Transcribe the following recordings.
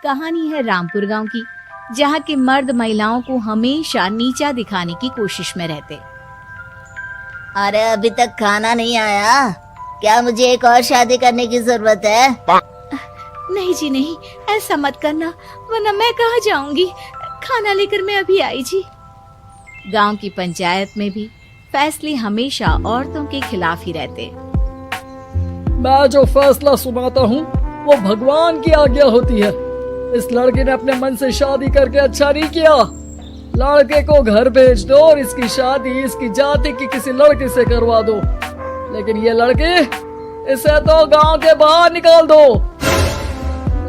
कहानी है रामपुर गांव की, जहां के मर्द महिलाओं को हमेशा नीचा दिखाने की कोशिश में रहते। अरे अभी तक खाना नहीं आया, क्या मुझे एक और शादी करने की जरूरत है? नहीं जी नहीं, ऐसा मत करना, वरना मैं कहाँ जाऊंगी। खाना लेकर मैं अभी आई जी। गांव की पंचायत में भी फैसले हमेशा औरतों के खिलाफ ही रहते। मैं जो फैसला सुनाता हूँ वो भगवान की आज्ञा होती है। इस लड़के ने अपने मन से शादी करके अच्छा नहीं किया। लड़के को घर भेज दो और इसकी शादी इसकी जाति की किसी लड़के से करवा दो, लेकिन ये लड़के, इसे तो गांव के बाहर निकाल दो।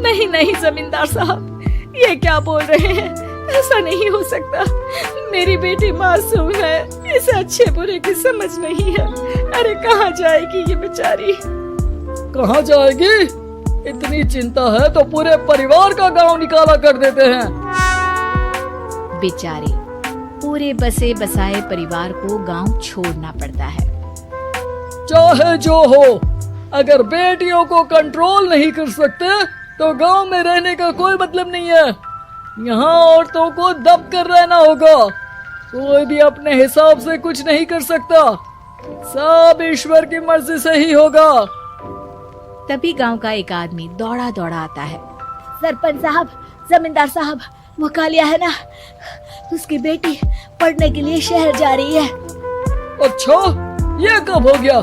नहीं नहीं जमींदार साहब, ये क्या बोल रहे हैं? ऐसा नहीं हो सकता। मेरी बेटी मासूम है, इसे अच्छे बुरे की समझ नहीं है। अरे कहाँ जाएगी ये बेचारी? कहाँ जाएगी? इतनी चिंता है तो पूरे परिवार का गांव निकाला कर देते हैं। बेचारे पूरे बसे बसाए परिवार को गांव छोड़ना पड़ता है। चाहे जो हो, अगर बेटियों को कंट्रोल नहीं कर सकते तो गांव में रहने का कोई मतलब नहीं है। यहाँ औरतों को दब कर रहना होगा। कोई भी अपने हिसाब से कुछ नहीं कर सकता, सब ईश्वर की मर्जी से ही होगा। तभी गांव का एक आदमी दौड़ा दौड़ा आता है। सरपंच साहब, जमींदार साहब, वो कालिया है ना, उसकी बेटी पढ़ने के लिए शहर जा रही है। अच्छा, ये कब हो गया?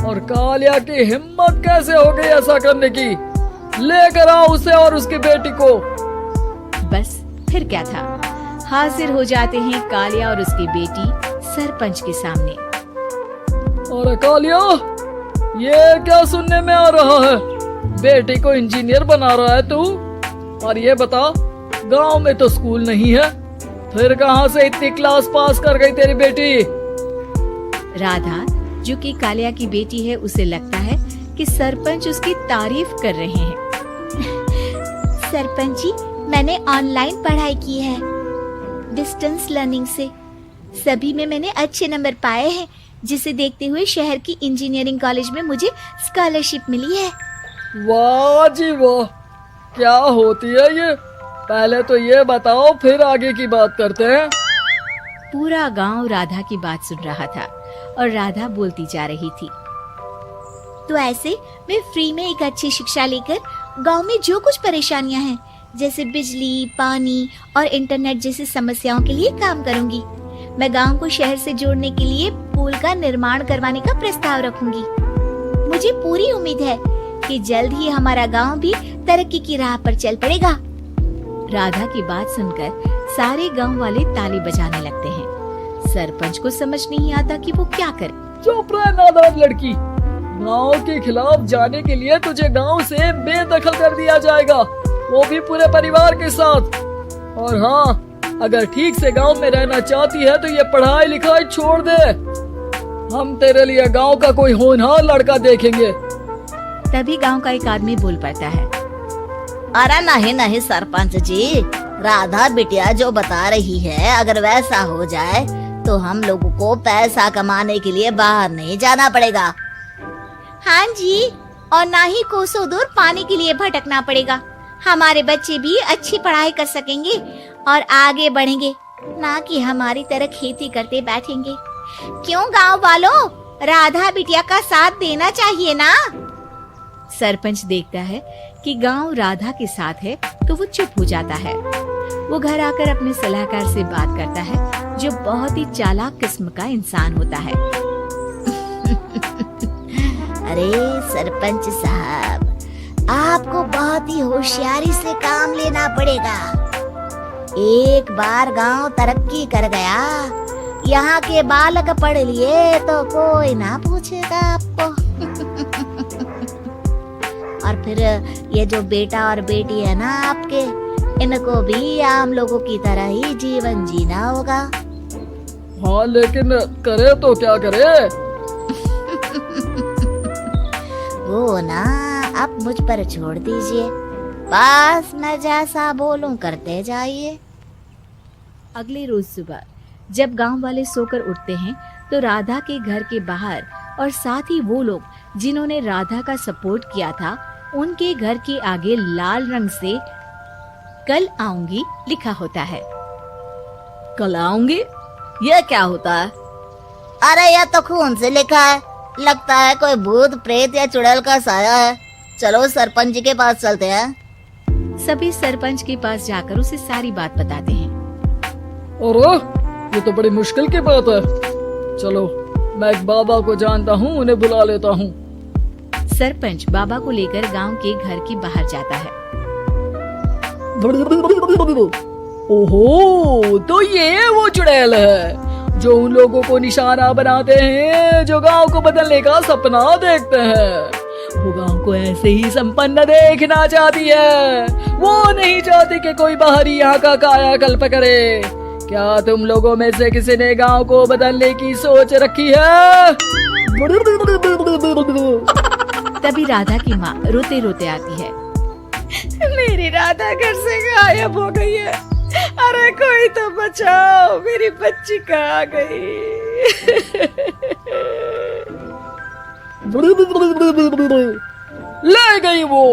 और कालिया की हिम्मत कैसे हो गई ऐसा करने की? लेकर आओ उसे और उसकी बेटी को। बस फिर क्या था, हाजिर हो जाते हैं कालिया और उसकी बेटी सरपंच के सामने। और कालिया, ये क्या सुनने में आ रहा है? बेटी को इंजीनियर बना रहा है तू? और ये बता, गांव में तो स्कूल नहीं है, फिर कहां से इतनी क्लास पास कर गई तेरी बेटी? राधा, जो कि कालिया की बेटी है, उसे लगता है कि सरपंच उसकी तारीफ कर रहे हैं। सरपंच जी, मैंने ऑनलाइन पढ़ाई की है, डिस्टेंस लर्निंग से। सभी में मैंने अच्छे नंबर पाए हैं, जिसे देखते हुए शहर की इंजीनियरिंग कॉलेज में मुझे स्कॉलरशिप मिली है। वाह जी वाह, क्या होती है ये? पहले तो ये बताओ, फिर आगे की बात करते हैं। पूरा गांव राधा की बात सुन रहा था और राधा बोलती जा रही थी। तो ऐसे मैं फ्री में एक अच्छी शिक्षा लेकर गांव में जो कुछ परेशानियां हैं, जैसे बिजली, पानी और इंटरनेट जैसी समस्याओं के लिए काम करूंगी। मैं गांव को शहर से जोड़ने के लिए पुल का निर्माण करवाने का प्रस्ताव रखूंगी। मुझे पूरी उम्मीद है कि जल्द ही हमारा गांव भी तरक्की की राह पर चल पड़ेगा। राधा की बात सुनकर सारे गांव वाले ताली बजाने लगते हैं। सरपंच को समझ नहीं आता कि वो क्या करे। चुप रह नादान लड़की, गांव के खिलाफ जाने के लिए तुझे गांव से बेदखल कर दिया जाएगा, वो भी पूरे परिवार के साथ। और हाँ, अगर ठीक से गांव में रहना चाहती है तो ये पढ़ाई लिखाई छोड़ दे। हम तेरे लिए गांव का कोई होनहार लड़का देखेंगे। तभी गांव का एक आदमी बोल पड़ता है। अरे नहीं नहीं सरपंच जी, राधा बिटिया जो बता रही है, अगर वैसा हो जाए तो हम लोगों को पैसा कमाने के लिए बाहर नहीं जाना पड़ेगा। हाँ जी, और ना ही कोसों दूर पानी के लिए भटकना पड़ेगा। हमारे बच्चे भी अच्छी पढ़ाई कर सकेंगे और आगे बढ़ेंगे, ना कि हमारी तरह खेती करते बैठेंगे। क्यों गांव वालों, राधा बिटिया का साथ देना चाहिए ना। सरपंच देखता है कि गांव राधा के साथ है तो वो चुप हो जाता है। वो घर आकर अपने सलाहकार से बात करता है, जो बहुत ही चालाक किस्म का इंसान होता है। अरे सरपंच साहब, आपको बहुत ही होशियारी से काम लेना पड़ेगा। एक बार गांव तरक्की कर गया, यहाँ के बालक पढ़ लिए तो कोई ना पूछेगा आपको। और फिर ये जो बेटा और बेटी है ना आपके, इनको भी आम लोगों की तरह ही जीवन जीना होगा। हाँ, लेकिन करे तो क्या करे? वो ना आप मुझ पर छोड़ दीजिए, बस मैं जैसा बोलूं करते जाइए। अगले रोज सुबह जब गांव वाले सोकर उठते हैं तो राधा के घर के बाहर और साथ ही वो लोग जिन्होंने राधा का सपोर्ट किया था, उनके घर के आगे लाल रंग से कल आऊंगी लिखा होता है। कल आऊंगी, ये क्या होता है? अरे यह तो खून से लिखा है, लगता है कोई भूत प्रेत या चुड़ैल का साया है। चलो सरपंच जी के पास चलते हैं। सभी सरपंच के पास जाकर उसे सारी बात बताते हैं। अरे ये तो बड़ी मुश्किल की बात है। चलो मैं एक बाबा को जानता हूँ, उन्हें बुला लेता हूँ। सरपंच बाबा को लेकर गांव के घर के बाहर जाता है। ओहो, तो ये वो चुड़ैल है जो उन लोगों को निशाना बनाते हैं जो गांव को बदलने का सपना देखते हैं। वो गांव को ऐसे ही संपन्न देखना चाहती है। वो नहीं चाहती कि कोई बाहरी यहाँ का कायाकल्प करे। क्या तुम लोगों में से किसी ने गांव को बदलने की सोच रखी है? तभी राधा की माँ रोते रोते आती है। मेरी राधा घर से गायब हो गई है। अरे कोई तो बचाओ, मेरी बच्ची कहाँ गई? ले गई वो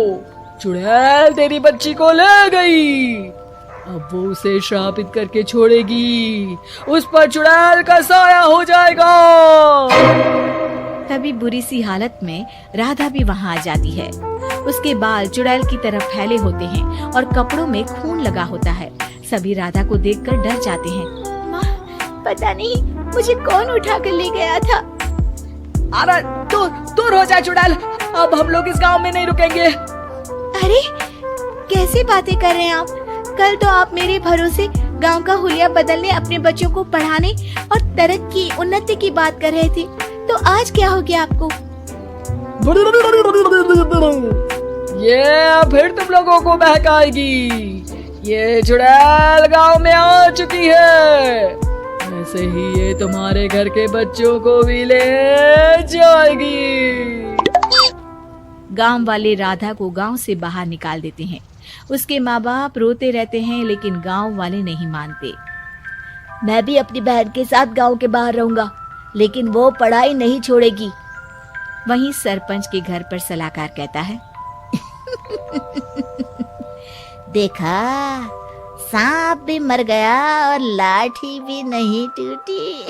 चुड़ैल, तेरी बच्ची को ले गई। अब वो उसे श्रापित करके छोड़ेगी, उस पर चुड़ैल का साया हो जाएगा। तभी बुरी सी हालत में राधा भी वहाँ आ जाती है। उसके बाल चुड़ैल की तरफ फैले होते हैं और कपड़ों में खून लगा होता है। सभी राधा को देखकर डर जाते हैं। माँ, पता नहीं मुझे कौन उठा कर ले गया था। अरे दूर हो जा चुड़ैल, अब हम लोग इस गांव में नहीं रुकेंगे। अरे कैसी बातें कर रहे हैं आप? कल तो आप मेरे भरोसे गांव का हुलिया बदलने, अपने बच्चों को पढ़ाने और तरक्की उन्नति की बात कर रहे थे, तो आज क्या हो गया आपको? ये फिर तुम लोगों को बहकाएगी। ये चुड़ैल गांव में आ चुकी है, ऐसे ही ये तुम्हारे घर के बच्चों को भी ले जाएगी। गांव वाले राधा को गांव से बाहर निकाल देते हैं। उसके माँ बाप रोते रहते हैं, लेकिन गांव वाले नहीं मानते। मैं भी अपनी बहन के साथ गांव के बाहर रहूंगा, लेकिन वो पढ़ाई नहीं छोड़ेगी। वहीं सरपंच के घर पर सलाहकार कहता है। देखा, सांप भी मर गया और लाठी भी नहीं टूटी।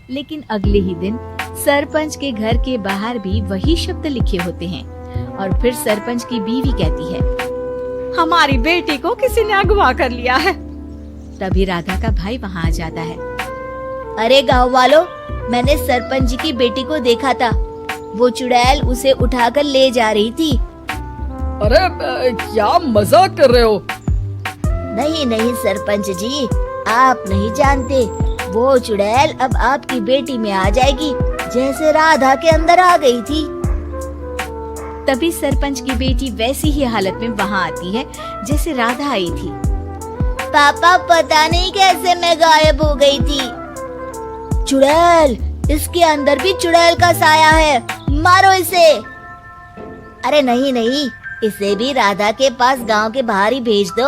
लेकिन अगले ही दिन सरपंच के घर के बाहर भी वही शब्द लिखे होते हैं। और फिर सरपंच की बीवी कहती है, हमारी बेटी को किसी ने अगवा कर लिया है। तभी राधा का भाई वहाँ आ जाता है। अरे गांव वालों, मैंने सरपंच जी की बेटी को देखा था। वो चुड़ैल उसे उठाकर ले जा रही थी। अरे क्या मजाक कर रहे हो? नहीं नहीं सरपंच जी, आप नहीं जानते। वो चुड़ैल अब आपकी बेटी में आ जाएगी, जैसे राधा के अंदर आ गई थी। तभी सरपंच की बेटी वैसी ही हालत में वहाँ आती है जैसे राधा आई थी। पापा, पता नहीं कैसे मैं गायब हो गई थी। चुड़ैल, इसके अंदर भी चुड़ैल का साया है, मारो इसे। अरे नहीं नहीं, इसे भी राधा के पास गांव के बाहर ही भेज दो।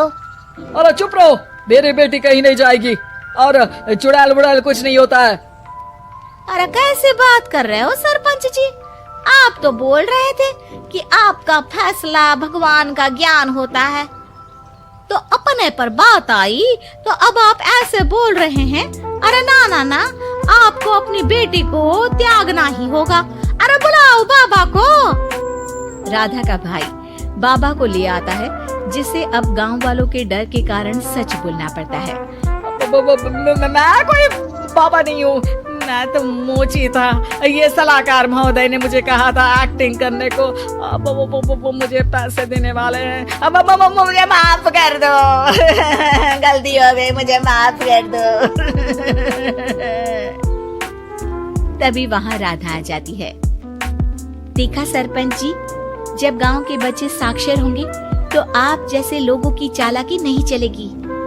अरे चुप रहो, मेरी बेटी कहीं नहीं जाएगी और चुड़ैल वुड़ैल कुछ नहीं होता है। अरे कैसे बात कर रहे हो सरपंच जी? आप तो बोल रहे थे कि आपका फैसला भगवान का ज्ञान होता है, तो अपने पर बात आई तो अब आप ऐसे बोल रहे हैं। अरे ना ना ना, आपको अपनी बेटी को त्यागना ही होगा। अरे बुलाओ बाबा को। राधा का भाई बाबा को ले आता है, जिसे अब गांव वालों के डर के कारण सच बोलना पड़ता है। मैं कोई बाबा नहीं हूँ, मैं तो मोची था। ये सलाहकार महोदय ने मुझे कहा था एक्टिंग करने को। अब वो मुझे पैसे देने वाले हैं। अब मुझे माफ कर दो। गलती हो गई, मुझे माफ कर दो। तभी वहाँ राधा आ जाती है। देखा सरपंच जी, जब गांव के बच्चे साक्षर होंगे तो आप जैसे लोगों की चालाकी नहीं चलेगी।